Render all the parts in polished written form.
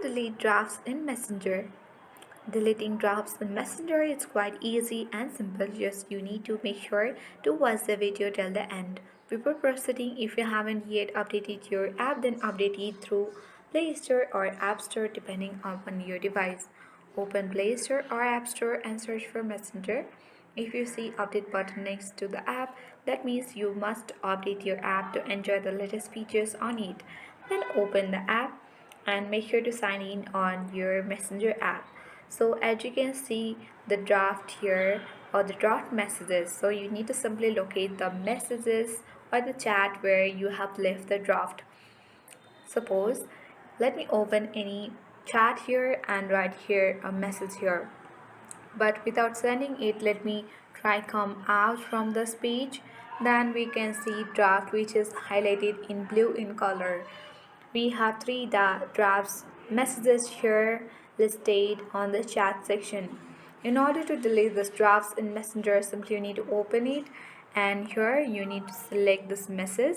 delete drafts in Messenger. Deleting drafts in Messenger is quite easy and simple. Just you need to make sure to watch the video till the end. Before proceeding, if you haven't yet updated your app, then update it through Play Store or App Store depending on your device. Open Play Store or App Store and search for Messenger. If you see update button next to the app, that means you must update your app to enjoy the latest features on it. Then open the app and make sure to sign in on your Messenger app. So as you can see the draft here or the draft messages, so you need to simply locate the messages or the chat where you have left the draft. Suppose let me open any chat here and write here a message here, but without sending it, let me try come out from this page. Then we can see draft which is highlighted in blue in color. We have three drafts messages here listed on the chat section. In order to delete these drafts in Messenger, simply you need to open it, and here you need to select this message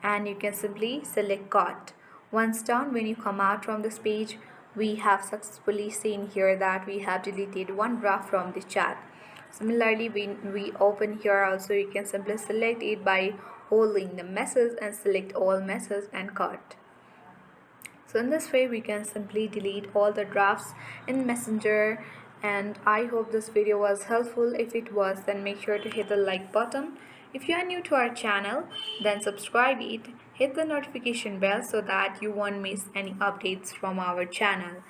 and you can simply select caught. Once done, when you come out from this page, we have successfully seen here that we have deleted one draft from the chat. Similarly, when we open here also, you can simply select it by holding the message and select all message and caught. So in this way we can simply delete all the drafts in Messenger, and I hope this video was helpful. If it was, then make sure to hit the like button. If you are new to our channel, then subscribe it, hit the notification bell so that you won't miss any updates from our channel.